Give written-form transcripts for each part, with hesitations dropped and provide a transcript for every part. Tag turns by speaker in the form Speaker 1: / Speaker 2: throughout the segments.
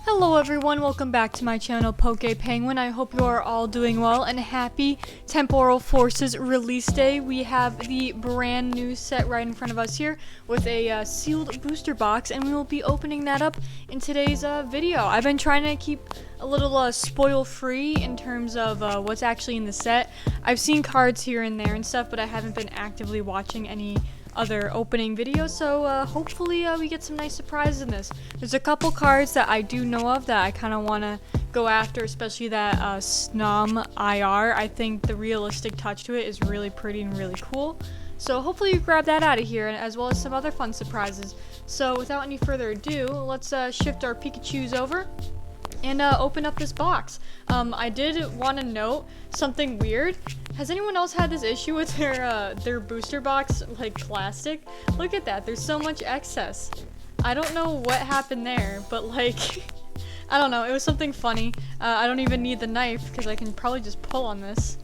Speaker 1: Hello everyone, welcome back to my channel Poke Penguin. I hope you are all doing well and happy Temporal Forces release day. We have the brand new set right in front of us here with a sealed booster box, and we will be opening that up in today's video. I've been trying to keep a little spoil free in terms of what's actually in the set. I've seen cards here and there and stuff, but I haven't been actively watching any other opening videos, so hopefully we get some nice surprises in this. There's a couple cards that I do know of that I kind of want to go after, especially that Snom IR. I think the realistic touch to it is really pretty and really cool. So hopefully you grab that out of here, as well as some other fun surprises. So without any further ado, let's shift our Pikachus over and open up this box. I did want to note something weird. Has anyone else had this issue with their booster box, like plastic? Look at that, there's so much excess. I don't know what happened there, but like, I don't know, it was something funny. I don't even need the knife, because I can probably just pull on this.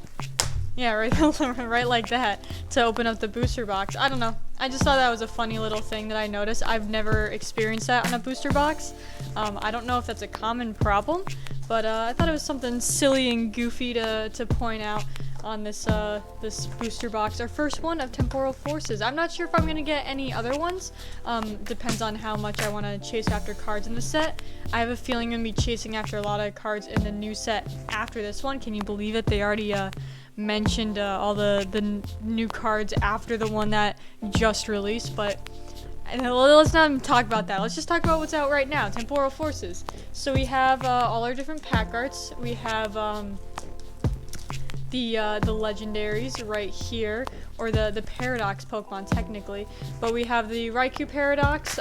Speaker 1: Yeah, right like that, to open up the booster box. I don't know, I just thought that was a funny little thing that I noticed. I've never experienced that on a booster box. I don't know if that's a common problem, but I thought it was something silly and goofy to point out on this this booster box. Our first one of Temporal Forces. I'm not sure if I'm gonna get any other ones. Depends on how much I want to chase after cards in the set. I have a feeling I'm gonna be chasing after a lot of cards in the new set after this one. Can you believe it? They already mentioned all the new cards after the one that just released, but let's not even talk about that. Let's just talk about what's out right now, Temporal Forces. So we have all our different pack arts. We have the legendaries right here, or the Paradox Pokemon technically, but we have the Raikou Paradox,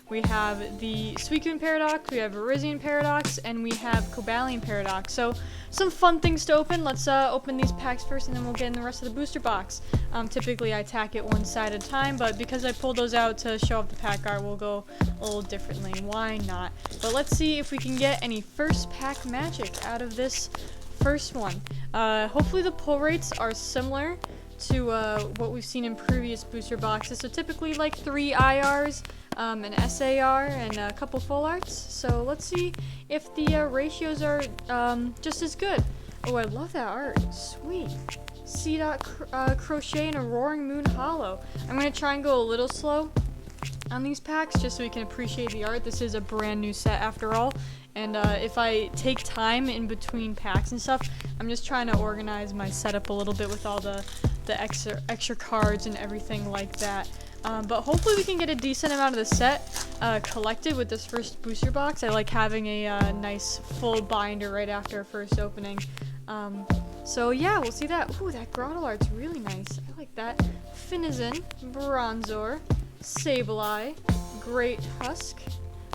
Speaker 1: we have the Suicune Paradox, we have Virizion Paradox, and we have Cobalion Paradox. So some fun things to open. Let's open these packs first, and then we'll get in the rest of the booster box. Typically I attack it one side at a time, but because I pulled those out to show off the pack art, we'll go a little differently. Why not? But let's see if we can get any first pack magic out of this first one. Hopefully the pull rates are similar to what we've seen in previous booster boxes. So typically like 3 IRs, an SAR, and a couple full arts. So let's see if the ratios are just as good. Oh, I love that art. Sweet. Crochet and a Roaring Moon Hollow. I'm going to try and go a little slow on these packs just so we can appreciate the art. This is a brand new set after all. And if I take time in between packs and stuff, I'm just trying to organize my setup a little bit with all the extra cards and everything like that. But hopefully we can get a decent amount of the set collected with this first booster box. I like having a nice full binder right after a first opening. So yeah, we'll see that. Ooh, that Grottle art's really nice. I like that. Finizen, Bronzor, Sableye, Great Husk,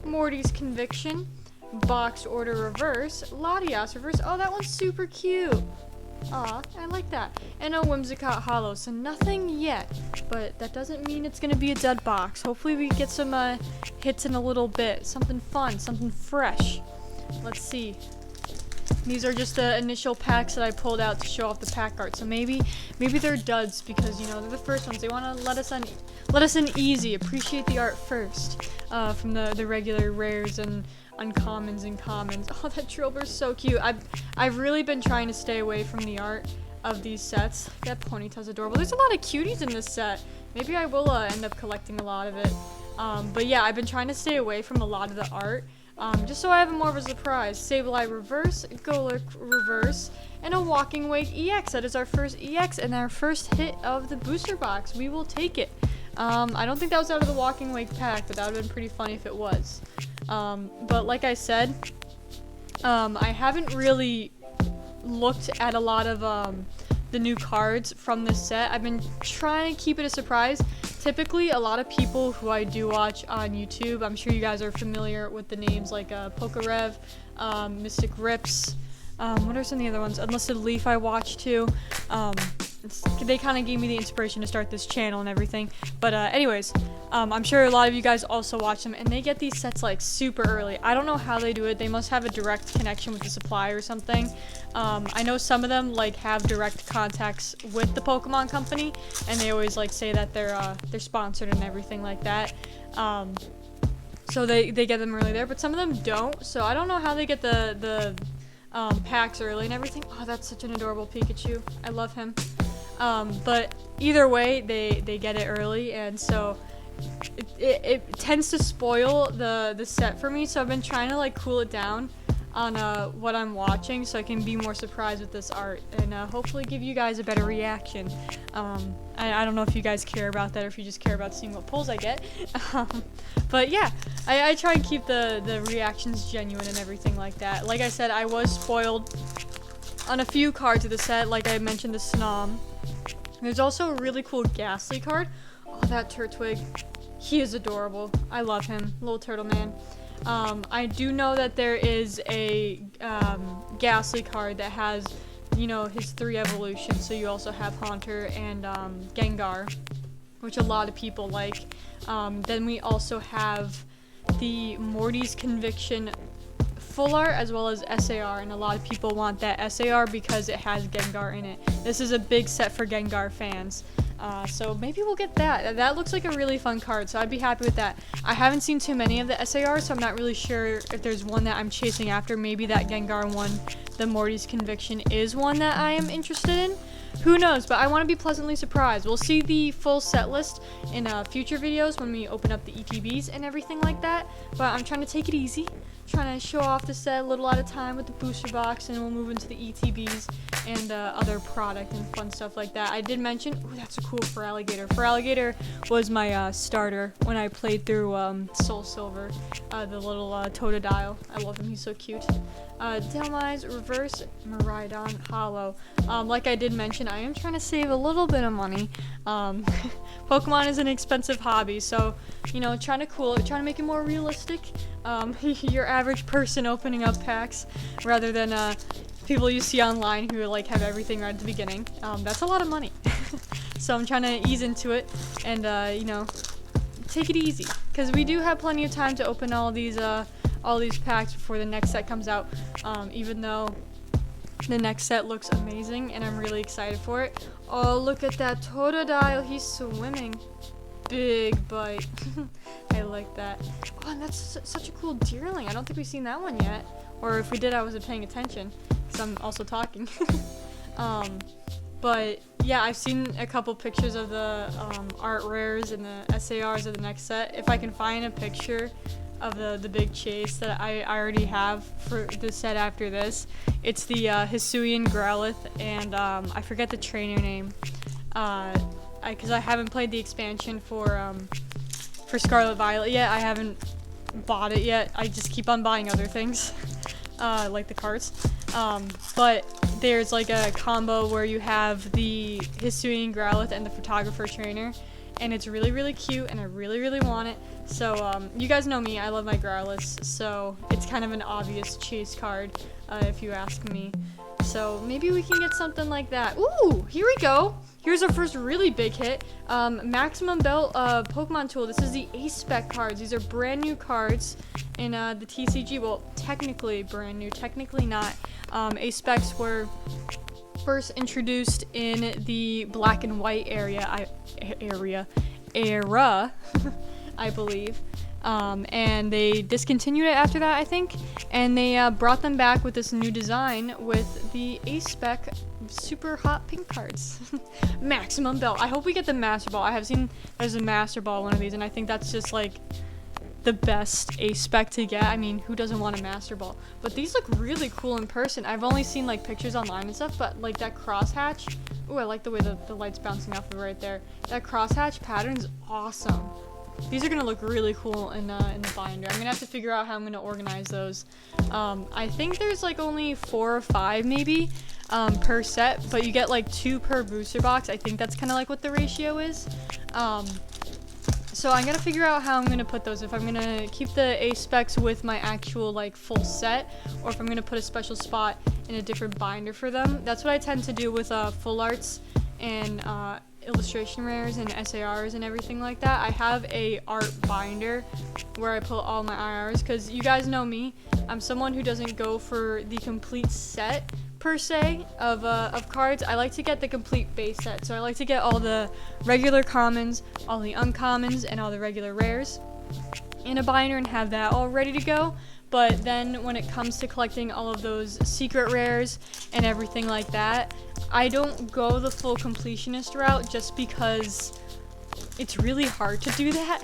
Speaker 1: Morty's Conviction, Boxed Order Reverse, Latias Reverse. Oh, that one's super cute. Aw, I like that. And a Whimsicott Hollow. So nothing yet, but that doesn't mean it's gonna be a dead box. Hopefully we get some hits in a little bit. Something fun, something fresh. Let's see. These are just the initial packs that I pulled out to show off the pack art. So maybe they're duds because, you know, they're the first ones. They want to let us in easy. Appreciate the art first from the regular rares and uncommons and commons. Oh, that Drillbur's so cute. I've really been trying to stay away from the art of these sets. That Ponytail's adorable. There's a lot of cuties in this set. Maybe I will end up collecting a lot of it. But yeah, I've been trying to stay away from a lot of the art. Just so I have more of a surprise. Sableye Reverse, Golurk Reverse, and a Walking Wake EX. That is our first EX and our first hit of the booster box. We will take it. I don't think that was out of the Walking Wake pack, but that would have been pretty funny if it was. But like I said, I haven't really looked at a lot of the new cards from this set. I've been trying to keep it a surprise. Typically, a lot of people who I do watch on YouTube, I'm sure you guys are familiar with the names like Pokerev, Mystic Rips, what are some of the other ones? Unlisted Leaf I watch too. They kind of gave me the inspiration to start this channel and everything. But anyways, I'm sure a lot of you guys also watch them, and they get these sets like super early. I don't know how they do it. They must have a direct connection with the supplier or something. I know some of them like have direct contacts with the Pokemon company, and they always like say that they're sponsored and everything like that. So they get them early there, but some of them don't. So I don't know how they get the packs early and everything. Oh, that's such an adorable Pikachu. I love him. But either way, they get it early, and so it tends to spoil the set for me. So I've been trying to like cool it down on what I'm watching, so I can be more surprised with this art, and hopefully give you guys a better reaction. I don't know if you guys care about that, or if you just care about seeing what pulls I get. But yeah, I try and keep the reactions genuine and everything like that. Like I said, I was spoiled on a few cards of the set, like I mentioned the Snom. There's also a really cool Ghastly card. Oh, that Turtwig. He is adorable. I love him. Little turtle man. I do know that there is a Ghastly card that has, you know, his 3 evolutions. So you also have Haunter and Gengar, which a lot of people like. Then we also have the Morty's Conviction full art as well as SAR, and a lot of people want that SAR because it has Gengar in it. This is a big set for Gengar fans. So maybe we'll get that. That looks like a really fun card, so I'd be happy with that. I haven't seen too many of the SARs, so I'm not really sure if there's one that I'm chasing after. Maybe that Gengar one, the Morty's Conviction, is one that I am interested in. Who knows, but I want to be pleasantly surprised. We'll see the full set list in future videos when we open up the ETBs and everything like that, but I'm trying to take it easy. Trying to show off the set a little at a time with the booster box, and we'll move into the ETBs and other product and fun stuff like that. I did mention, ooh, that's a cool Feraligatr. Feraligatr was my starter when I played through Soul Silver, the little Totodile. I love him, he's so cute. Delmise Reverse Miraidon Hollow. Like I did mention, I am trying to save a little bit of money. Pokemon is an expensive hobby, so, you know, trying to cool it, trying to make it more realistic. Your average person opening up packs rather than people you see online who like have everything right at the beginning. That's a lot of money. So I'm trying to ease into it and you know, take it easy, because we do have plenty of time to open all these packs before the next set comes out, even though the next set looks amazing and I'm really excited for it. Oh, look at that Totodile, he's swimming. Big bite. I like that. Oh, and that's such a cool Deerling. I don't think we've seen that one yet. Or if we did, I wasn't paying attention, because I'm also talking. But yeah, I've seen a couple pictures of the art rares and the SARs of the next set. If I can find a picture of the big chase that I already have for the set after this, it's the Hisuian Growlithe, and I forget the trainer name. Because I haven't played the expansion for Scarlet Violet yet. I haven't bought it yet. I just keep on buying other things, like the cards. But there's like a combo where you have the Hisuian Growlithe and the Photographer Trainer, and it's really, really cute, and I really, really want it. So, you guys know me, I love my Growlithe, so it's kind of an obvious chase card, if you ask me. So maybe we can get something like that. Ooh, here we go. Here's our first really big hit. Maximum Belt Pokemon Tool. This is the Ace Spec cards. These are brand new cards in the TCG. Well, technically brand new, technically not. Ace Specs were first introduced in the Black and White era, I believe. And they discontinued it after that, I think, and they brought them back with this new design with the Ace Spec super hot pink cards. Maximum Belt. I hope we get the Master Ball. I have seen there's a Master Ball one of these, and I think that's just like the best Ace Spec to get. I mean, who doesn't want a Master Ball? But these look really cool in person. I've only seen like pictures online and stuff, but like that crosshatch. Ooh, I like the way the light's bouncing off of it right there. That crosshatch pattern's awesome. These are gonna look really cool in the binder. I'm gonna have to figure out how I'm gonna organize those. I think there's like only 4 or 5 maybe per set, but you get like 2 per booster box. I think that's kind of like what the ratio is. So I'm gonna figure out how I'm gonna put those. If I'm gonna keep the Ace Specs with my actual like full set, or if I'm gonna put a special spot in a different binder for them. That's what I tend to do with full arts and illustration rares and SARs and everything like that. I have a art binder where I put all my IRs, because you guys know me. I'm someone who doesn't go for the complete set per se of cards. I like to get the complete base set. So I like to get all the regular commons, all the uncommons, and all the regular rares. in a binder and have that all ready to go. But then when it comes to collecting all of those secret rares and everything like that, I don't go the full completionist route just because it's really hard to do that.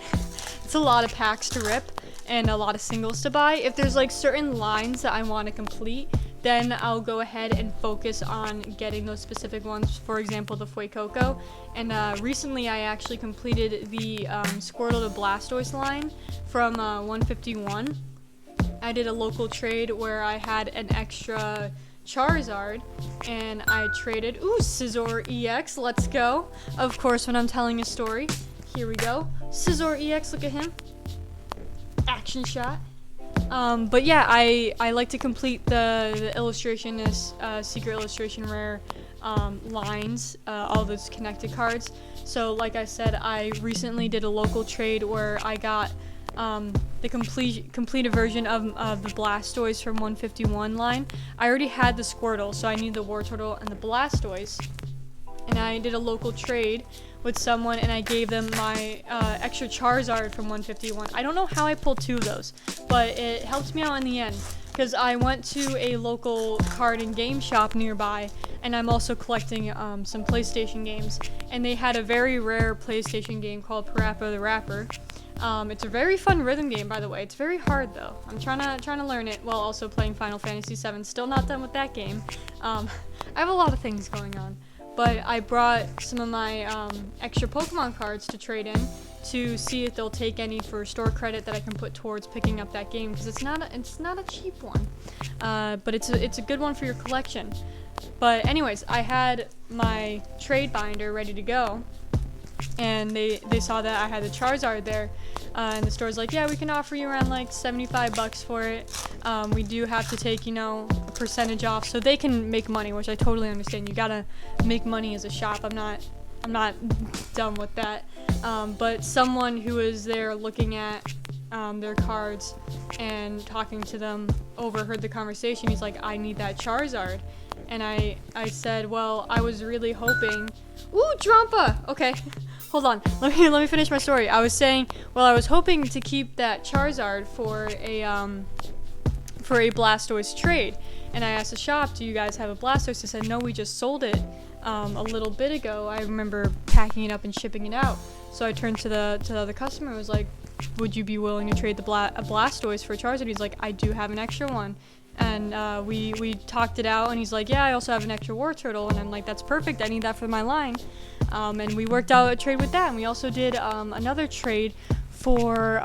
Speaker 1: It's a lot of packs to rip and a lot of singles to buy. If there's like certain lines that I want to complete, then I'll go ahead and focus on getting those specific ones. For example, the Fuecoco. And recently I actually completed the Squirtle to Blastoise line from 151. I did a local trade where I had an extra Charizard and I traded, Scizor EX, let's go. Of course, when I'm telling a story, here we go. Scizor EX, look at him. Action shot. But yeah, I like to complete the illustration, secret illustration rare lines, all those connected cards. So like I said, I recently did a local trade where I got the completed version of the Blastoise from 151 line. I already had the Squirtle, so I need the Wartortle and the Blastoise. And I did a local trade with someone, and I gave them my extra Charizard from 151. I don't know how I pulled 2 of those, but it helped me out in the end, because I went to a local card and game shop nearby, and I'm also collecting some PlayStation games, and they had a very rare PlayStation game called Parappa the Rapper. It's a very fun rhythm game, by the way. It's very hard though. I'm trying to learn it while also playing Final Fantasy VII. Still not done with that game. I have a lot of things going on, but I brought some of my extra Pokemon cards to trade in to see if they'll take any for store credit that I can put towards picking up that game, because it's not a cheap one, but it's a good one for your collection. But anyways, I had my trade binder ready to go, and they saw that I had the Charizard there, and the store's like, yeah, we can offer you around like $75 for it. We do have to take, a percentage off so they can make money, which I totally understand. You gotta make money as a shop. I'm not done with that. But someone who was there looking at their cards and talking to them overheard the conversation. He's like, I need that Charizard. And I said, well, I was really hoping... Ooh, Drampa! Okay, hold on. Let me finish my story. I was saying, well, I was hoping to keep that Charizard for a Blastoise trade. And I asked the shop, do you guys have a Blastoise? They said, no, we just sold it a little bit ago. I remember packing it up and shipping it out. So I turned to the other customer and was like, would you be willing to trade a Blastoise for a Charizard? He's like, I do have an extra one. And we talked it out, and he's like, yeah, I also have an extra Wartortle. And I'm like, that's perfect, I need that for my line. And we worked out a trade with that. And we also did another trade for,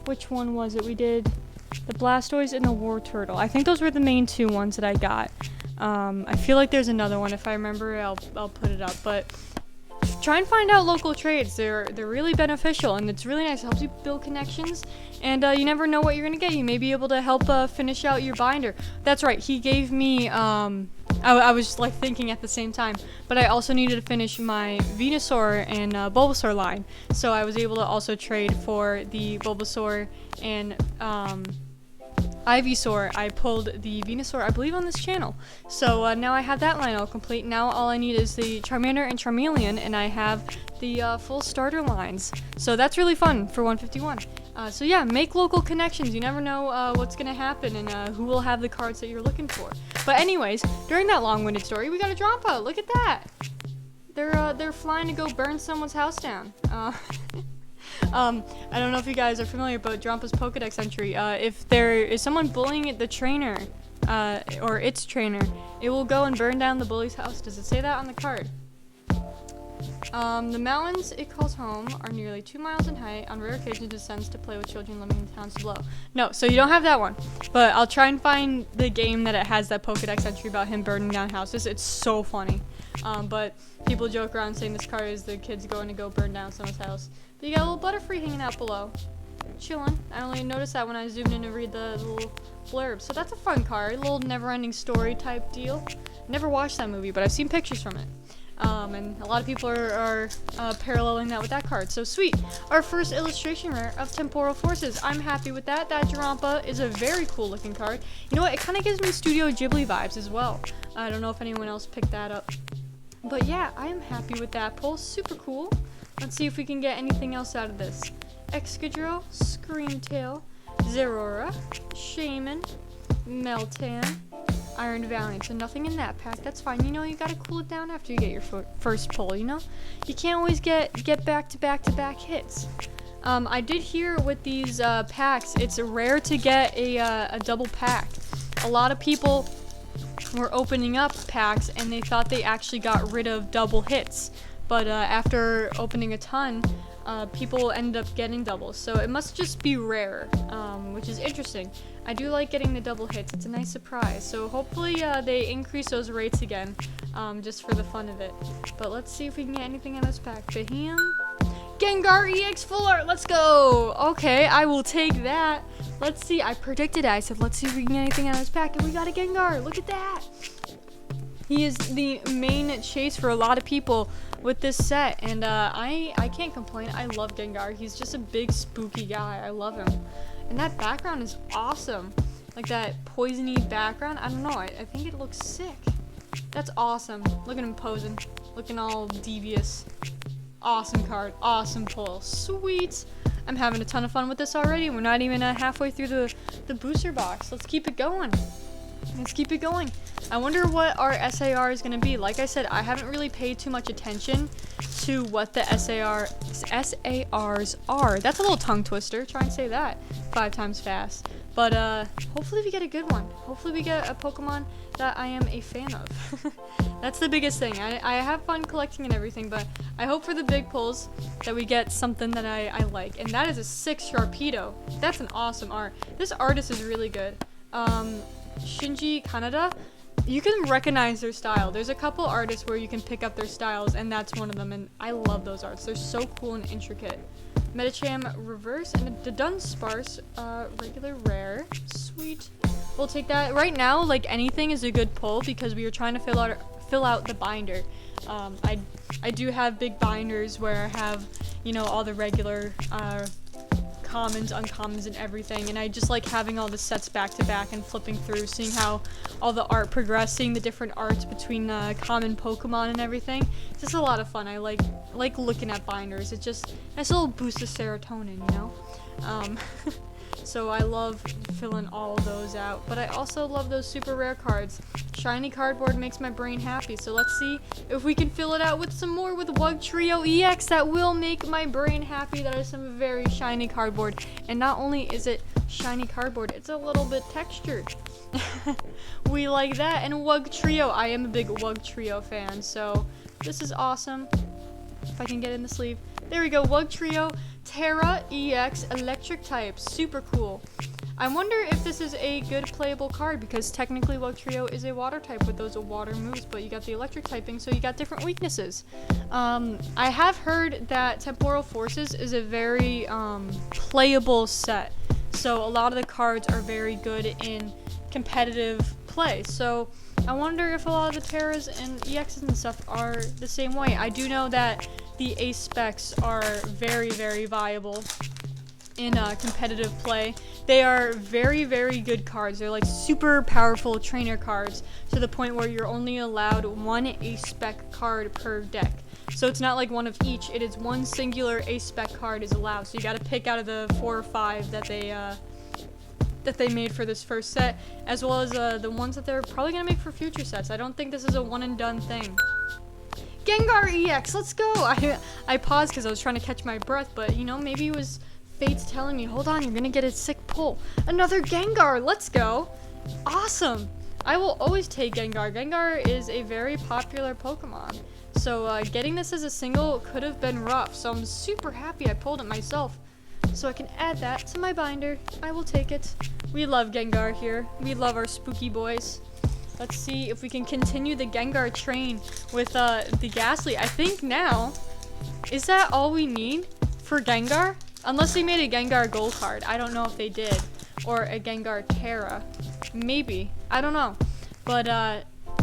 Speaker 1: which one was it? We did the Blastoise and the Wartortle. I think those were the main 2 ones that I got. I feel like there's another one. If I remember, I'll put it up. But try and find out local trades. They're really beneficial, and it's really nice. It helps you build connections, and you never know what you're gonna get. You may be able to help finish out your binder. That's right. He gave me. I was just like thinking at the same time, but I also needed to finish my Venusaur and Bulbasaur line, so I was able to also trade for the Bulbasaur and Ivysaur. I pulled the Venusaur, I believe, on this channel. So now I have that line all complete. Now all I need is the Charmander and Charmeleon, and I have the full starter lines. So that's really fun for 151. So yeah, make local connections. You never know what's gonna happen and who will have the cards that you're looking for. But anyways, during that long-winded story, we got a Drampa. Look at that. They're flying to go burn someone's house down. I don't know if you guys are familiar, but Drampa's Pokedex entry, if there is someone bullying the trainer, or its trainer, it will go and burn down the bully's house. Does it say that on the card? The mountains it calls home are nearly 2 miles in height. On rare occasions, it descends to play with children living in towns below. No, so you don't have that one. But I'll try and find the game that it has that Pokedex entry about him burning down houses. It's so funny. But people joke around saying this card is the kids going to go burn down someone's house. But you got a little Butterfree hanging out below. Chillin'. I only noticed that when I zoomed in to read the little blurb. So that's a fun card. A little never-ending story type deal. Never watched that movie, but I've seen pictures from it. And a lot of people are paralleling that with that card. So sweet. Our first illustration rare of Temporal Forces. I'm happy with that. That Drampa is a very cool looking card. You know what? It kind of gives me Studio Ghibli vibes as well. I don't know if anyone else picked that up. But yeah, I am happy with that pull. Super cool. Let's see if we can get anything else out of this. Excadrill, Screamtail, Zerora, Shaman, Meltan, Iron Valiant. So nothing in that pack. That's fine. You know, you gotta cool it down after you get your first pull, you know? You can't always get back-to-back hits. I did hear with these packs, it's rare to get a double pack. A lot of people were opening up packs and they thought they actually got rid of double hits. But after opening a ton, people ended up getting doubles. So it must just be rare, which is interesting. I do like getting the double hits. It's a nice surprise. So hopefully they increase those rates again, just for the fun of it. But let's see if we can get anything in this pack. Baham. Gengar EX Full Art, let's go! Okay, I will take that. Let's see, I predicted it. I said, let's see if we can get anything out of this pack, and we got a Gengar. Look at that! He is the main chase for a lot of people with this set, and I can't complain. I love Gengar. He's just a big, spooky guy. I love him. And that background is awesome. Like that poisony background. I don't know, I think it looks sick. That's awesome. Look at him posing. Looking all devious. Awesome card, awesome pull, sweet. I'm having a ton of fun with this already. We're not even halfway through the booster box. Let's keep it going. Let's keep it going. I wonder what our SAR is going to be. Like I said, I haven't really paid too much attention to what the SARs are. That's a little tongue twister. Try and say that 5 times fast. But hopefully we get a good one. Hopefully we get a Pokemon that I am a fan of. That's the biggest thing. I have fun collecting and everything, but I hope for the big pulls that we get something that I like. And that is a 6 Sharpedo. That's an awesome art. This artist is really good. Shinji Kaneda, you can recognize their style. There's a couple artists where you can pick up their styles, and that's one of them, and I love those arts. They're so cool and intricate. Medicham Reverse and the Dunsparce regular rare. Sweet. We'll take that. Right now, like, anything is a good pull because we are trying to fill out the binder. I do have big binders where I have, you know, all the regular commons, uncommons, and everything, and I just like having all the sets back to back and flipping through, seeing how all the art progress, seeing the different arts between common Pokemon and everything. It's just a lot of fun. I like looking at binders. It's just a nice little boost of serotonin, you know? So I love filling all of those out, but I also love those super rare cards. Shiny cardboard makes my brain happy, so let's see if we can fill it out with some more with Wugtrio EX. That will make my brain happy. That is some very shiny cardboard, and not only is it shiny cardboard, it's a little bit textured. We like that. And Wugtrio, I am a big Wugtrio fan, so this is awesome. If I can get in the sleeve. There we go, Wugtrio Terra EX Electric type. Super cool. I wonder if this is a good playable card because technically Wugtrio is a water type with those water moves, but you got the electric typing, so you got different weaknesses. I have heard that Temporal Forces is a very playable set, so a lot of the cards are very good in competitive play. So I wonder if a lot of the Terras and EXs and stuff are the same way. I do know that the Ace Specs are very, very viable in competitive play. They are very, very good cards. They're like super powerful trainer cards to the point where you're only allowed 1 Ace Spec card per deck. So it's not like one of each. It is one singular Ace Spec card is allowed. So you got to pick out of the 4 or 5 that they made for this first set, as well as the ones that they're probably gonna make for future sets. I don't think this is a one and done thing. Gengar EX, let's go! I paused because I was trying to catch my breath, but you know, maybe it was fate's telling me, hold on, you're gonna get a sick pull. Another Gengar, let's go! Awesome! I will always take Gengar. Gengar is a very popular Pokemon. So getting this as a single could have been rough, so I'm super happy I pulled it myself. So I can add that to my binder. I will take it. We love Gengar here. We love our spooky boys. Let's see if we can continue the Gengar train with the Ghastly. I think now, is that all we need for Gengar? Unless they made a Gengar Gold card. I don't know if they did. Or a Gengar Terra. Maybe. I don't know. But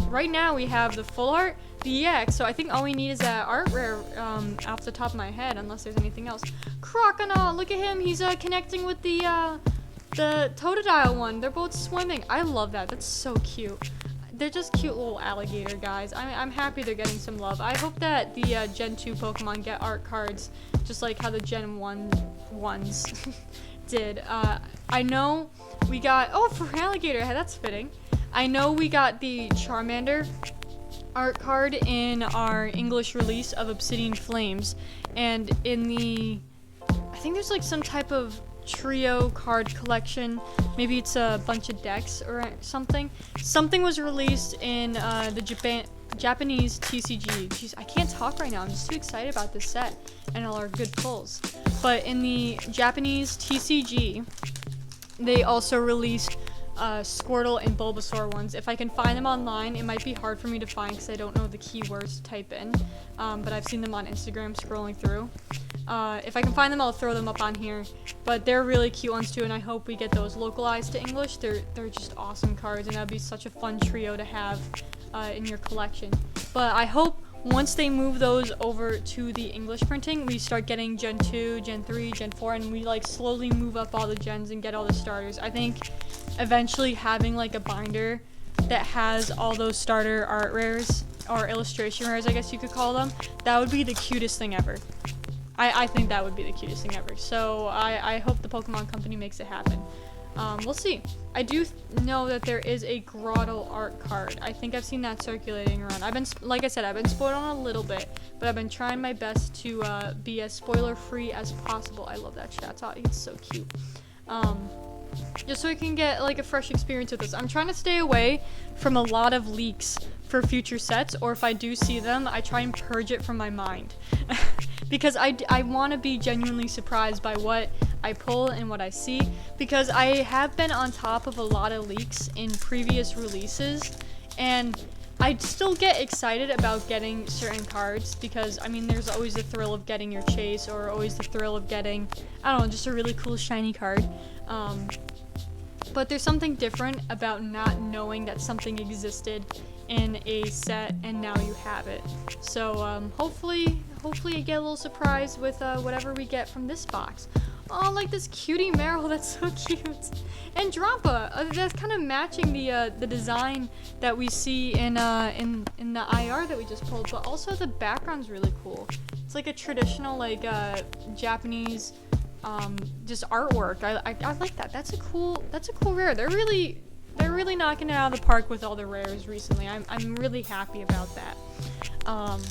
Speaker 1: right now we have the full art, the EX, so I think all we need is that art rare off the top of my head, unless there's anything else. Croconaw, look at him. He's connecting with the Totodile one. They're both swimming. I love that. That's so cute. they're just cute little alligator guys. I'm happy they're getting some love. I hope that the Gen 2 Pokemon get art cards, just like how the Gen 1 ones did. I know we got, oh, for alligator, that's fitting. I know we got the Charmander art card in our English release of Obsidian Flames, and in the, I think there's like some type of trio card collection, maybe it's a bunch of decks or something. Something was released in the Japanese TCG. Jeez, I can't talk right now, I'm just too excited about this set and all our good pulls. But in the Japanese TCG, they also released Squirtle and Bulbasaur ones. If I can find them online, it might be hard for me to find because I don't know the keywords to type in, but I've seen them on Instagram scrolling through. If I can find them, I'll throw them up on here, but they're really cute ones too, and I hope we get those localized to English. They're just awesome cards, and that'd be such a fun trio to have in your collection. But I hope once they move those over to the English printing, we start getting Gen 2, Gen 3, Gen 4, and we like slowly move up all the gens and get all the starters. I think eventually having like a binder that has all those starter art rares, or illustration rares I guess you could call them, that would be the cutest thing ever. I think that would be the cutest thing ever. So I hope the Pokemon Company makes it happen. We'll see. I do know that there is a Grotto art card. I think I've seen that circulating around. Like I said, I've been spoiled on a little bit, but I've been trying my best to be as spoiler free as possible. I love that Chatot. It's so cute. Just so I can get like a fresh experience with this. I'm trying to stay away from a lot of leaks for future sets, or if I do see them, I try and purge it from my mind. Because I want to be genuinely surprised by what I pull and what I see, because I have been on top of a lot of leaks in previous releases, and I still get excited about getting certain cards, because I mean there's always the thrill of getting your chase, or always the thrill of getting, I don't know, just a really cool shiny card. But there's something different about not knowing that something existed in a set and now you have it. So hopefully I get a little surprise with whatever we get from this box. Oh, like this cutie Meryl, that's so cute. And Drampa, that's kind of matching the design that we see in the IR that we just pulled, but also the background's really cool. It's like a traditional like Japanese just artwork. I like that. That's a cool rare. They're really knocking it out of the park with all the rares recently. I'm really happy about that. I'm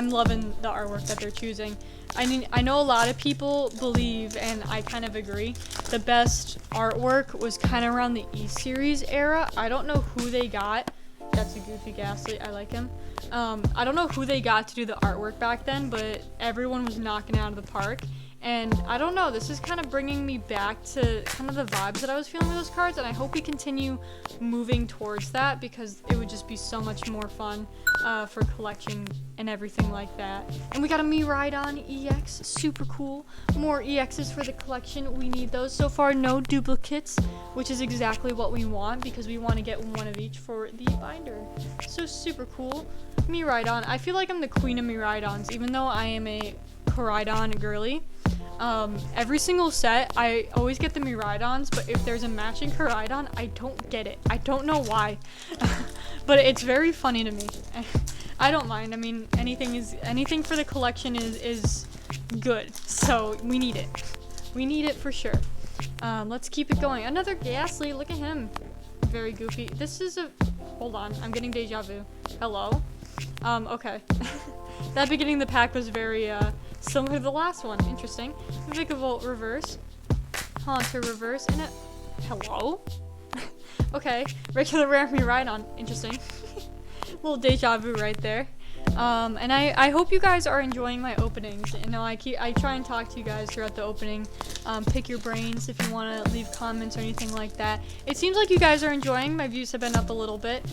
Speaker 1: loving the artwork that they're choosing. I mean, I know a lot of people believe, and I kind of agree, the best artwork was kind of around the E-Series era. I don't know who they got. That's a Goofy Ghastly. I like him. I don't know who they got to do the artwork back then, but everyone was knocking it out of the park. And I don't know, this is kind of bringing me back to kind of the vibes that I was feeling with those cards, and I hope we continue moving towards that, because it would just be so much more fun for collection and everything like that. And we got a Miraidon EX, super cool. More EXs for the collection, we need those. So far, no duplicates, which is exactly what we want, because we want to get one of each for the binder. So super cool. Miraidon, I feel like I'm the queen of Miraidons, even though I am a Koraidon girly. Every single set, I always get the Miraidons, but if there's a matching Koraidon, I don't get it. I don't know why, but it's very funny to me. I don't mind. I mean, anything for the collection is good, so we need it. We need it for sure. Let's keep it going. Another Ghastly, look at him. Very goofy. This is a, hold on, I'm getting deja vu. Hello? Okay. That beginning of the pack was very, similar to the last one. Interesting. Vikavolt reverse. Haunter reverse. And a... Hello? Okay. Regular rare Miraidon. Interesting. Little deja vu right there. And I hope you guys are enjoying my openings. You know, I try and talk to you guys throughout the opening. Pick your brains if you want to leave comments or anything like that. It seems like you guys are enjoying. My views have been up a little bit,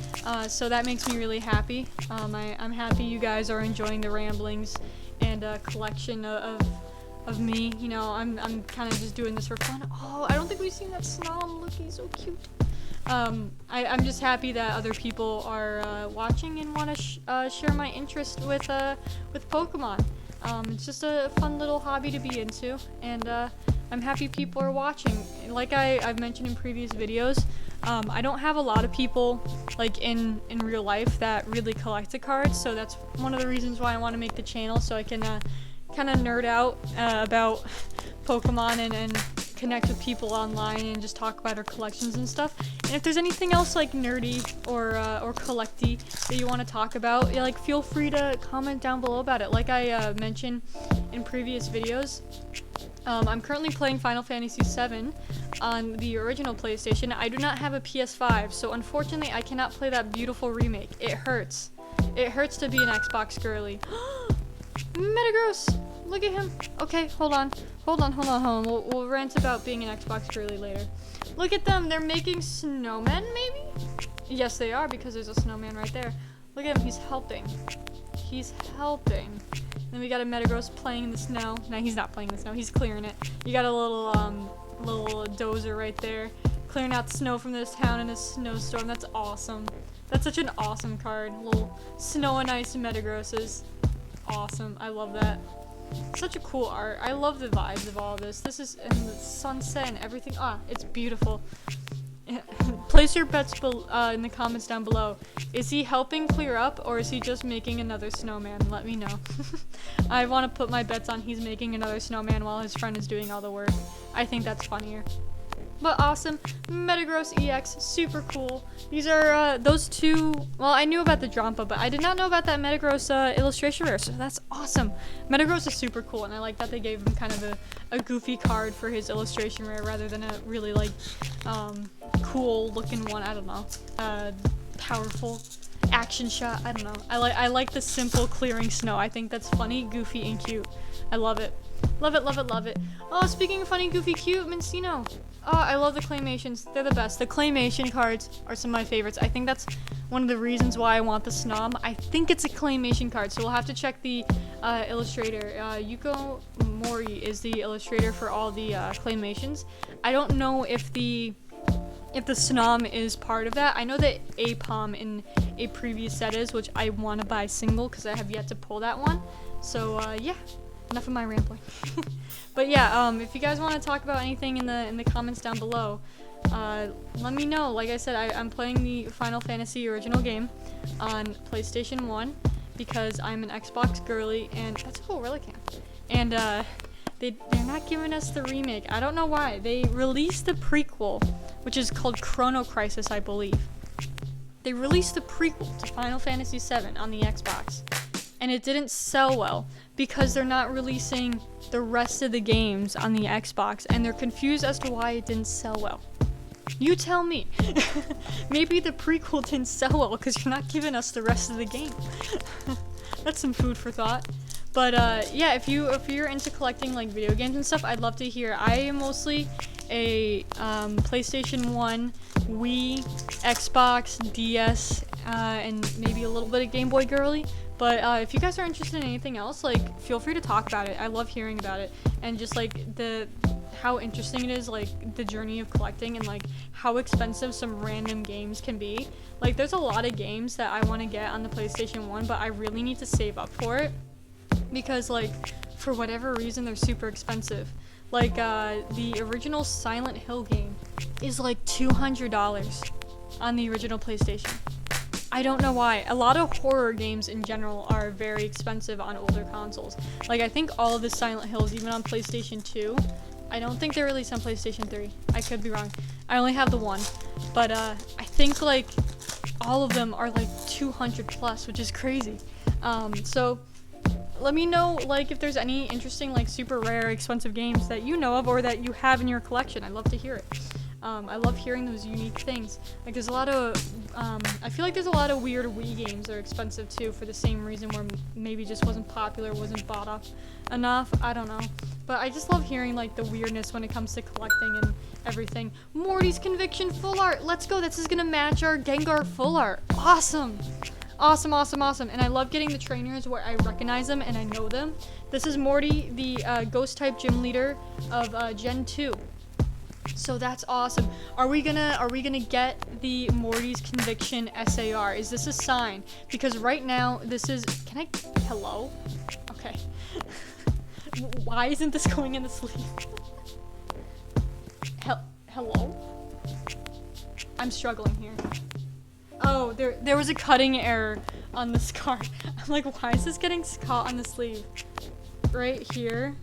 Speaker 1: so that makes me really happy. I'm happy you guys are enjoying the ramblings and a collection of me. You know, I'm kind of just doing this for fun. Oh, I don't think we've seen that Snom. Look, he's so cute. I'm just happy that other people are watching and want to share my interest with Pokemon. It's just a fun little hobby to be into, and I'm happy people are watching. Like I've mentioned in previous videos, I don't have a lot of people like in real life that really collect the cards, so that's one of the reasons why I want to make the channel, so I can kind of nerd out about Pokemon and connect with people online and just talk about our collections and stuff. And if there's anything else like nerdy or collecty that you want to talk about, yeah, like feel free to comment down below about it. Like I mentioned in previous videos, I'm currently playing Final Fantasy VII on the original PlayStation. I do not have a PS5, so unfortunately I cannot play that beautiful remake. It hurts. It hurts to be an Xbox girly. Metagross! Look at him. Okay, hold on. We'll rant about being an Xbox girly later. Look at them. They're making snowmen, maybe? Yes, they are, because there's a snowman right there. Look at him. He's helping. Then we got a Metagross playing in the snow. No, he's not playing in the snow. He's clearing it. You got a little dozer right there, clearing out the snow from this town in a snowstorm. That's awesome. That's such an awesome card. Little snow and ice Metagrosses. Awesome. I love that. Such a cool art. I love the vibes of all of this. This is in the sunset and everything. It's beautiful. Place your bets in the comments down below. Is he helping clear up, or is he just making another snowman? Let me know. I want to put my bets on he's making another snowman while his friend is doing all the work. I think that's funnier. But awesome. Metagross EX, super cool. These are those two. Well, I knew about the Drampa, but I did not know about that Metagross illustration rare, so that's awesome. Metagross is super cool, and I like that they gave him kind of a goofy card for his illustration rare rather than a really like cool looking one. I don't know. Powerful action shot. I don't know. I like the simple clearing snow. I think that's funny, goofy, and cute. I love it. Love it. Oh, speaking of funny, goofy, cute, Mincino. Oh, I love the claymations. They're the best. The claymation cards are some of my favorites. I think that's one of the reasons why I want the Snom. I think it's a claymation card, so we'll have to check the illustrator. Yuko Mori is the illustrator for all the claymations. I don't know if the Snom is part of that. I know that Apom in a previous set is, which I want to buy single because I have yet to pull that one. So yeah. Enough of my rambling. But yeah, if you guys want to talk about anything in the comments down below, let me know. Like I said, I'm playing the Final Fantasy original game on PlayStation 1 because I'm an Xbox girly, and that's a cool Relican. And they're not giving us the remake. I don't know why. They released the prequel, which is called Chrono Crisis, I believe. They released the prequel to Final Fantasy VII on the Xbox, and it didn't sell well because they're not releasing the rest of the games on the Xbox, and they're confused as to why it didn't sell well. You tell me. Maybe the prequel didn't sell well because you're not giving us the rest of the game. That's some food for thought. But yeah, if you're into collecting like video games and stuff, I'd love to hear. I am mostly a PlayStation 1, Wii, Xbox, DS, and maybe a little bit of Game Boy girly. But if you guys are interested in anything else, like, feel free to talk about it. I love hearing about it, and just like how interesting it is, like the journey of collecting, and like how expensive some random games can be. Like, there's a lot of games that I want to get on the PlayStation 1, but I really need to save up for it because, like, for whatever reason, they're super expensive. Like the original Silent Hill game is like $200 on the original PlayStation. I don't know why. A lot of horror games in general are very expensive on older consoles. Like, I think all of the Silent Hills, even on PlayStation 2, I don't think they're released on PlayStation 3. I could be wrong. I only have the one. But I think, like, all of them are, like, 200 plus, which is crazy. So let me know, like, if there's any interesting, like, super rare, expensive games that you know of or that you have in your collection. I'd love to hear it. I love hearing those unique things. Like, there's a lot of, I feel like there's a lot of weird Wii games that are expensive too for the same reason, where maybe just wasn't popular, wasn't bought up enough. I don't know. But I just love hearing, like, the weirdness when it comes to collecting and everything. Morty's Conviction full art. Let's go. This is gonna match our Gengar full art. Awesome. Awesome. And I love getting the trainers where I recognize them and I know them. This is Morty, the ghost type gym leader of Gen 2. So that's awesome. Are we gonna get the Morty's Conviction SAR? Is this a sign? Because right now this is, hello? Okay. Why isn't this going in the sleeve? Hello? I'm struggling here. Oh, there was a cutting error on this card. I'm like, why is this getting caught on the sleeve? Right here.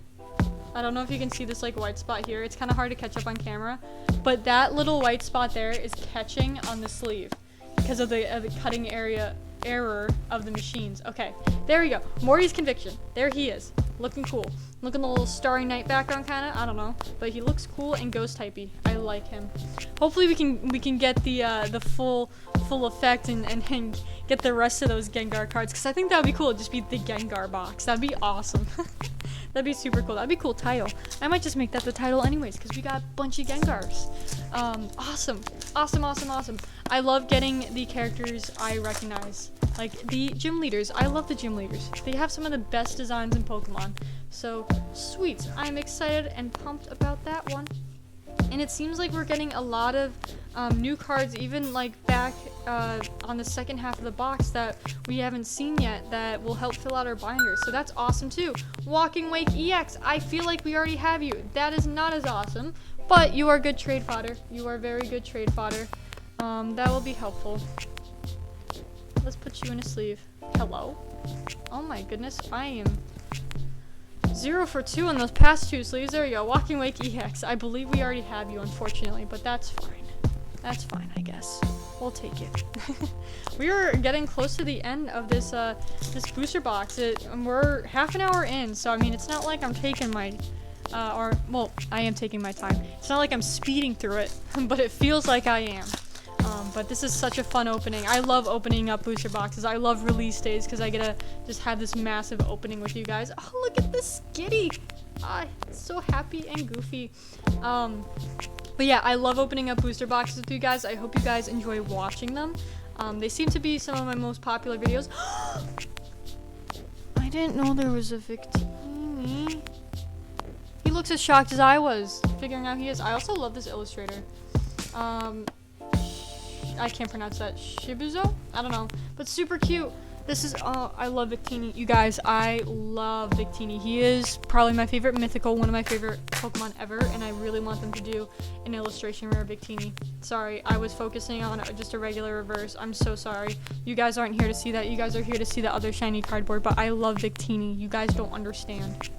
Speaker 1: I don't know if you can see this like white spot here. It's kind of hard to catch up on camera, but that little white spot there is catching on the sleeve because of the cutting area error of the machines. Okay, there we go. Morty's Conviction. There he is, looking cool. Look at the little Starry Night background, kind of. I don't know, but he looks cool and ghost typey. I like him. Hopefully we can get the full effect and get the rest of those Gengar cards, because I think that would be cool. Just be the Gengar box. That'd be awesome. That'd be super cool. That'd be a cool title. I might just make that the title anyways, because we got a bunch of Gengars. Awesome. I love getting the characters I recognize. Like the gym leaders. I love the gym leaders. They have some of the best designs in Pokemon. So, sweet. I'm excited and pumped about that one. And it seems like we're getting a lot of new cards, even like back on the second half of the box that we haven't seen yet, that will help fill out our binders. So that's awesome too. Walking Wake EX, I feel like we already have you. That is not as awesome, but you are good trade fodder. You are very good trade fodder. That will be helpful. Let's put you in a sleeve. Hello? Oh my goodness, I am 0 for 2 on those past 2 sleeves. There we go. Walking Wake EX. I believe we already have you, unfortunately, but that's fine. That's fine, I guess. We'll take it. We are getting close to the end of this this booster box. We're half an hour in, so I mean, it's not like I'm taking my well, I am taking my time. It's not like I'm speeding through it, but it feels like I am. But this is such a fun opening. I love opening up booster boxes. I love release days because I get to just have this massive opening with you guys. Oh, look at this Skitty. It's so happy and goofy. But yeah, I love opening up booster boxes with you guys. I hope you guys enjoy watching them. They seem to be some of my most popular videos. I didn't know there was a Victini. He looks as shocked as I was figuring out he is. I also love this illustrator. I can't pronounce that. Shibuzo? I don't know. But super cute. This is, I love Victini. You guys, I love Victini. He is probably my favorite mythical, one of my favorite Pokemon ever, and I really want them to do an illustration rare Victini. Sorry, I was focusing on just a regular reverse. I'm so sorry. You guys aren't here to see that. You guys are here to see the other shiny cardboard, but I love Victini. You guys don't understand.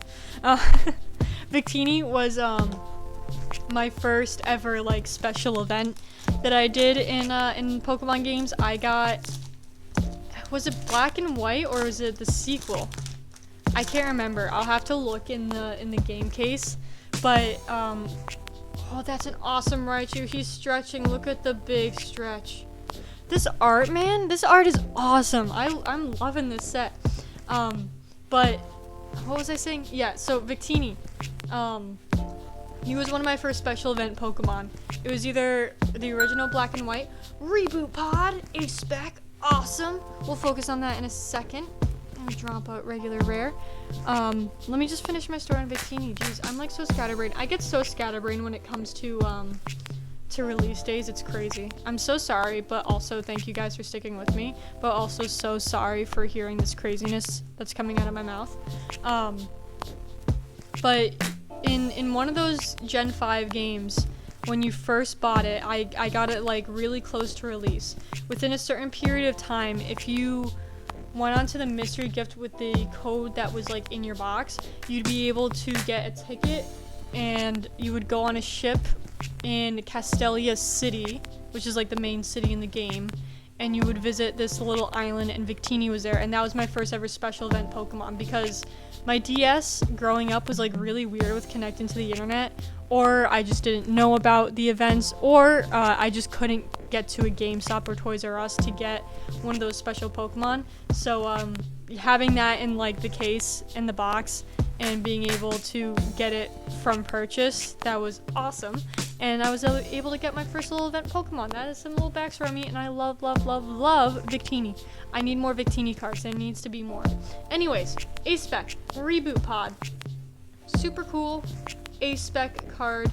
Speaker 1: Victini was, my first ever, like, special event that I did in Pokemon games. I got, was it Black and White or was it the sequel? I can't remember. I'll have to look in the game case. But oh, that's an awesome Raichu. He's stretching. Look at the big stretch. This art, man, this art is awesome. I'm loving this set. But what was I saying? Yeah, so Victini. He was one of my first special event Pokemon. It was either the original Black and White, Reboot Pod, Ace Spec, awesome. We'll focus on that in a second. I'm gonna drop a regular rare. Let me just finish my story on Victini. Jeez, I'm like so scatterbrained. I get so scatterbrained when it comes to release days. It's crazy. I'm so sorry, but also thank you guys for sticking with me. But also so sorry for hearing this craziness that's coming out of my mouth. But in one of those Gen 5 games, when you first bought it, I got it like really close to release. Within a certain period of time, if you went onto the mystery gift with the code that was like in your box, you'd be able to get a ticket and you would go on a ship in Castelia City, which is like the main city in the game, and you would visit this little island, and Victini was there, and that was my first ever special event Pokemon, because my DS growing up was like really weird with connecting to the internet, or I just didn't know about the events, or I just couldn't get to a GameStop or Toys R Us to get one of those special Pokemon. So having that in like the case in the box and being able to get it from purchase, that was awesome. And I was able to get my first little event Pokemon. That is some little backstory on me, and I love Victini. I need more Victini cards. There needs to be more. Anyways, Ace Spec, Reboot Pod. Super cool Ace Spec card.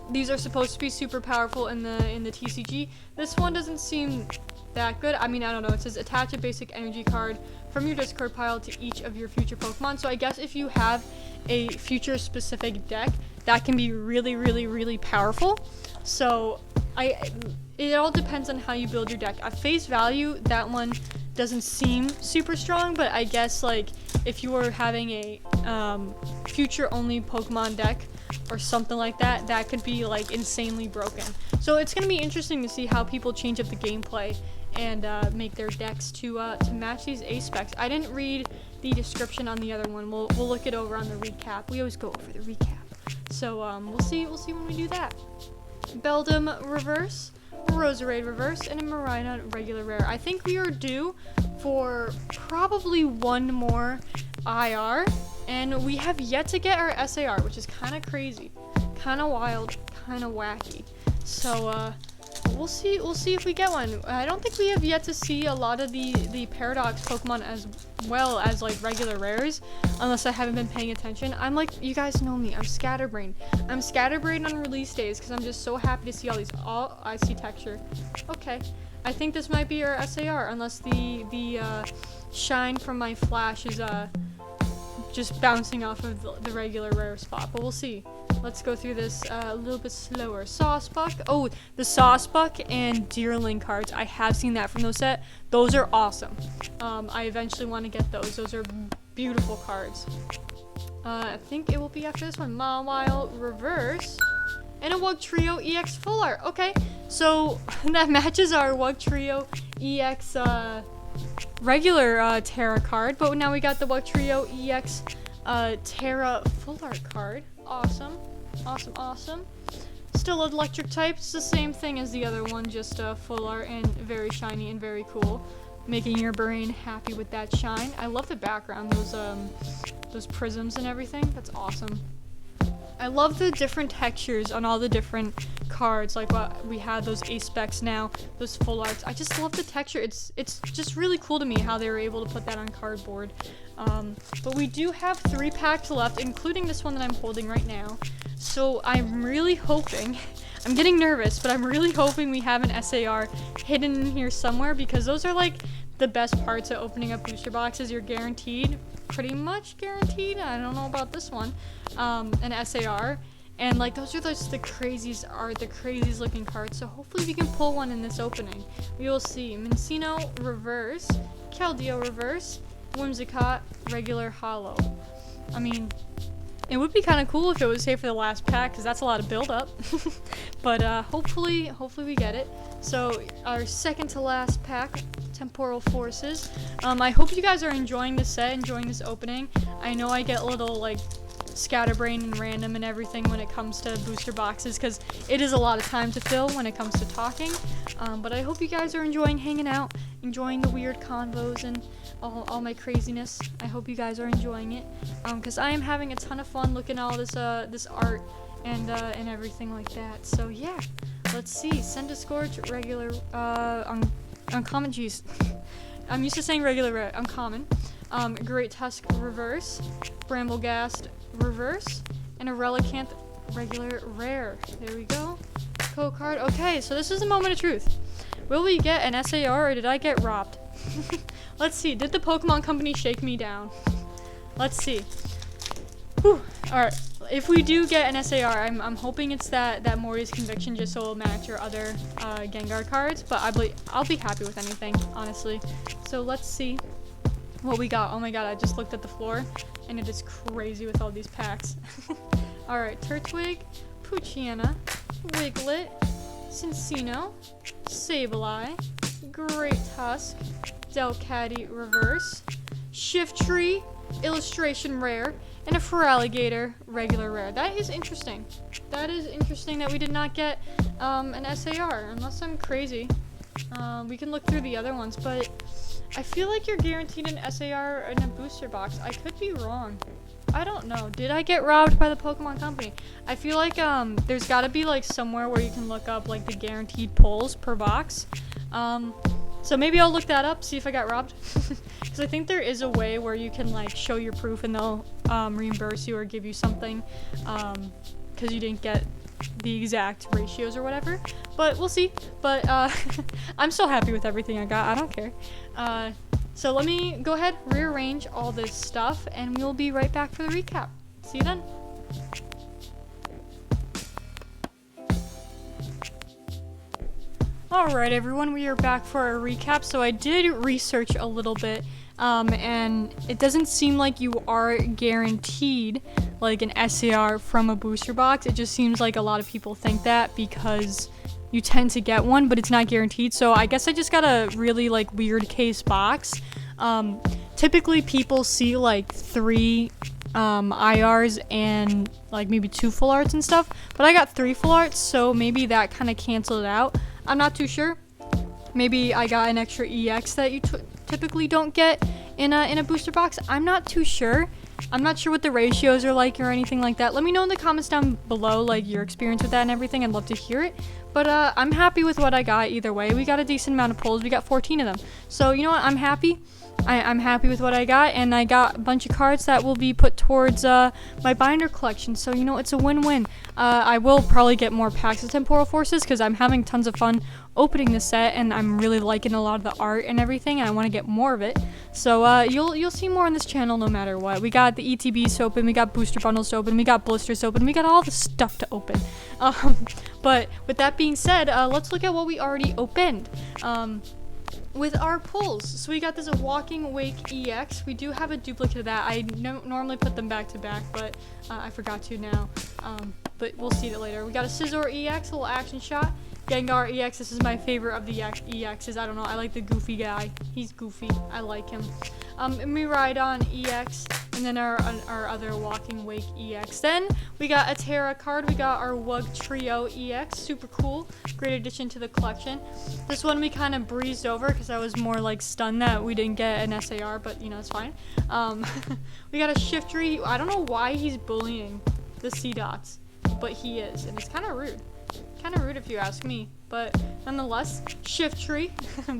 Speaker 1: These are supposed to be super powerful in the TCG. This one doesn't seem that good. I mean, I don't know. It says attach a basic energy card from your discard pile to each of your future Pokemon. So I guess if you have a future specific deck, that can be really, really, really powerful. So It all depends on how you build your deck. At face value, that one doesn't seem super strong, but I guess like if you were having a future only Pokemon deck or something like that, that could be like insanely broken. So it's gonna be interesting to see how people change up the gameplay and make their decks to match these Ace Specs. I didn't read the description on the other one. We'll look it over on the recap. We always go over the recap. So we'll see when we do that. Beldum reverse, Roserade reverse, and a Marina regular rare. I think we are due for probably one more IR, and we have yet to get our SAR, which is kind of crazy, kind of wild, kind of wacky. So we'll see if we get one. I don't think we have yet to see a lot of the Paradox Pokemon as well as like regular rares, unless I haven't been paying attention. I'm like, you guys know me, I'm scatterbrained. I'm scatterbrained on release days because I'm just so happy to see all these. Oh, I see texture. Okay, I think this might be our SAR, unless the shine from my flash is just bouncing off of the regular rare spot, but we'll see. Let's go through this a little bit slower. Sawsbuck. Oh, the Sawsbuck and Deerling cards. I have seen that from those set. Those are awesome. I eventually want to get those. Those are beautiful cards. I think it will be after this one. Mawile reverse. And a Wugtrio EX full art. Okay, so that matches our Wugtrio EX regular Terra card. But now we got the Wugtrio EX Terra full art card. Awesome. Awesome. Still electric type. It's the same thing as the other one, just full art and very shiny and very cool. Making your brain happy with that shine. I love the background, those prisms and everything. That's awesome. I love the different textures on all the different cards, like what we had those Ace Specs now, those full arts. I just love the texture. It's just really cool to me how they were able to put that on cardboard. But we do have 3 packs left, including this one that I'm holding right now. So I'm really hoping, I'm getting nervous, but I'm really hoping we have an SAR hidden in here somewhere, because those are like the best parts of opening up booster boxes. You're guaranteed, pretty much guaranteed, I don't know about this one, an SAR. And like those are just the craziest art, the craziest looking cards. So hopefully we can pull one in this opening. We will see. Mincino reverse, Keldeo reverse, Whimsicott regular hollow. I mean, it would be kind of cool if it was saved for the last pack, because that's a lot of build up. But hopefully we get it. So our second to last pack, Temporal Forces. I hope you guys are enjoying this set, enjoying this opening. I know I get a little like scatterbrained and random and everything when it comes to booster boxes, because it is a lot of time to fill when it comes to talking. But I hope you guys are enjoying hanging out, enjoying the weird convos and all my craziness. I hope you guys are enjoying it, because I am having a ton of fun looking at all this art and everything like that. So yeah, let's see. Scorch regular uncommon. Jeez, I'm used to saying regular rare. Uncommon. Great Tusk reverse, Bramblegast reverse, and a Relicanth regular rare. There we go. Code card. Okay, so this is a moment of truth. Will we get an SAR or did I get robbed? Let's see. Did the Pokemon Company shake me down? Let's see. Whew. Alright. If we do get an SAR, I'm hoping it's that Mori's Conviction, just so it'll match your other Gengar cards. But I'll be happy with anything, honestly. So let's see what we got. Oh my god, I just looked at the floor and it is crazy with all these packs. Alright, Turtwig, Poochyena, Wiglet, Cincino, Sableye, Great Tusk, Delcatty reverse, Shiftry, illustration rare, and a Feraligatr regular rare. That is interesting. That is interesting that we did not get an SAR, unless I'm crazy. We can look through the other ones, but I feel like you're guaranteed an SAR in a booster box. I could be wrong. I don't know. Did I get robbed by the Pokemon Company? I feel like there's got to be like somewhere where you can look up like the guaranteed pulls per box. So maybe I'll look that up, see if I got robbed. Because I think there is a way where you can like show your proof and they'll reimburse you or give you something because you didn't get the exact ratios or whatever. But we'll see. But I'm so happy with everything I got. I don't care. So let me go ahead, rearrange all this stuff, and we'll be right back for the recap. See you then. Alright everyone, we are back for a recap. So I did research a little bit, and it doesn't seem like you are guaranteed like an SAR from a booster box. It just seems like a lot of people think that because you tend to get one, but it's not guaranteed. So I guess I just got a really like weird case box. Typically people see like 3 IRs and like maybe 2 full arts and stuff, but I got 3 full arts, so maybe that kind of canceled it out. I'm not too sure. Maybe I got an extra EX that you typically don't get in a booster box. I'm not too sure. I'm not sure what the ratios are like or anything like that. Let me know in the comments down below like your experience with that and everything. I'd love to hear it. But I'm happy with what I got either way. We got a decent amount of pulls. We got 14 of them. So you know what? I'm happy. I'm happy with what I got, and I got a bunch of cards that will be put towards my binder collection, so you know, it's a win-win. I will probably get more packs of Temporal Forces because I'm having tons of fun opening this set, and I'm really liking a lot of the art and everything, and I want to get more of it. So you'll see more on this channel no matter what. We got the ETBs to open, we got booster bundles to open, we got blisters to open, we got all the stuff to open. But with that being said, let's look at what we already opened. With our pulls, so we got this Walking Wake EX. We do have a duplicate of that. I normally put them back to back, but I forgot to now. But we'll see it later. We got a Scizor EX, a little action shot. Gengar EX, this is my favorite of the EXs. I don't know, I like the goofy guy. He's goofy, I like him. And we ride on EX, and then our other Walking Wake EX. Then we got a Terra card. We got our Wug Trio EX, super cool, great addition to the collection. This one we kind of breezed over because I was more like stunned that we didn't get an SAR, but you know, it's fine. We got a Shiftry. I don't know why he's bullying the C-Dots, but he is, and it's kind of rude. Kind of rude if you ask me, but nonetheless, Shiftry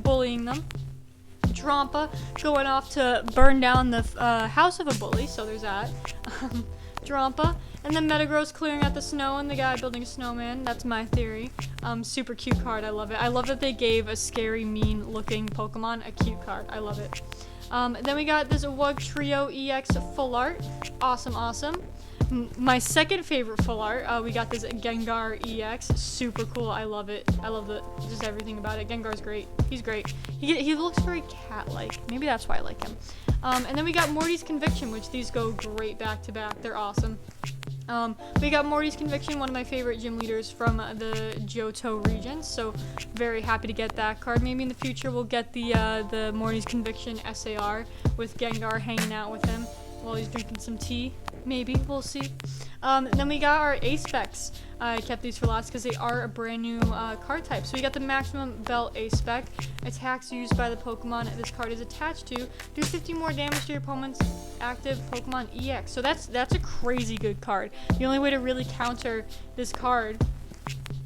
Speaker 1: bullying them. Drampa going off to burn down the house of a bully, so there's that. Drampa, and then Metagross clearing out the snow and the guy building a snowman. That's my theory. Super cute card. I love it. I love that they gave a scary, mean looking Pokemon a cute card. I love it. Then we got this Wug Trio EX full art. Awesome. My second favorite full art, we got this Gengar EX, super cool. I love it. I love just everything about it. Gengar's great. He's great. He looks very cat-like. Maybe that's why I like him. And then we got Morty's Conviction, which these go great back to back. They're awesome. We got Morty's Conviction, one of my favorite gym leaders from the Johto region, so very happy to get that card. Maybe in the future we'll get the Morty's Conviction SAR with Gengar hanging out with him while he's drinking some tea. Maybe, we'll see. Then we got our Ace Specs. I kept these for last because they are a brand new card type. So we got the Maximum Belt Ace Spec. Attacks used by the Pokemon this card is attached to do 50 more damage to your opponent's active Pokemon EX. So that's a crazy good card. The only way to really counter this card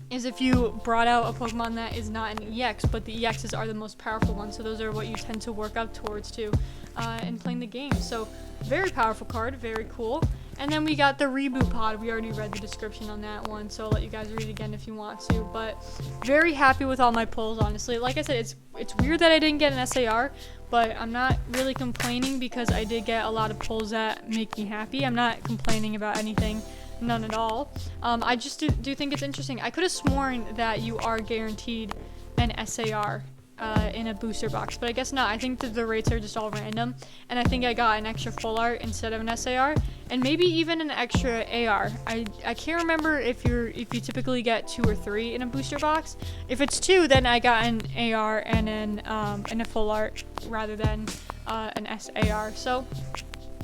Speaker 1: is if you brought out a Pokemon that is not an EX, but the EXs are the most powerful ones, so those are what you tend to work up towards too in playing the game. So very powerful card, very cool. And then we got the Reboot Pod. We already read the description on that one, so I'll let you guys read it again if you want to. But very happy with all my pulls, honestly. Like I said, it's weird that I didn't get an SAR, but I'm not really complaining because I did get a lot of pulls that make me happy. I'm not complaining about anything. None at all. I just do think it's interesting. I could have sworn that you are guaranteed an SAR in a booster box, but I guess not. I think that the rates are just all random, and I think I got an extra full art instead of an SAR, and maybe even an extra AR. I can't remember if you typically get 2 or 3 in a booster box. If it's 2, then I got an AR and a full art rather than an SAR. So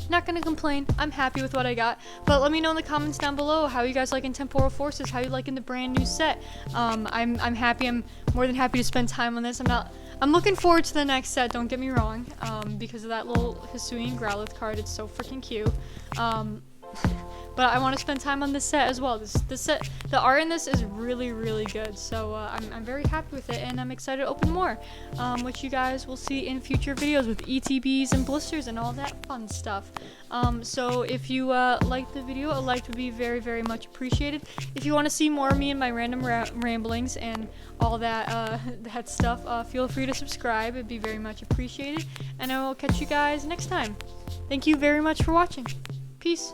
Speaker 1: not gonna complain. I'm happy with what I got. But let me know in the comments down below how you guys liking Temporal Forces, how you liking the brand new set. I'm happy. I'm more than happy to spend time on this. I'm looking forward to the next set, don't get me wrong. Because of that little Hisuian Growlithe card, it's so freaking cute. But I want to spend time on this set as well. This set, the art in this is really, really good. So I'm very happy with it, and I'm excited to open more, which you guys will see in future videos with ETBs and blisters and all that fun stuff. So if you liked the video, a like would be very, very much appreciated. If you want to see more of me and my random ramblings and all that that stuff, feel free to subscribe. It'd be very much appreciated, and I will catch you guys next time. Thank you very much for watching. Peace.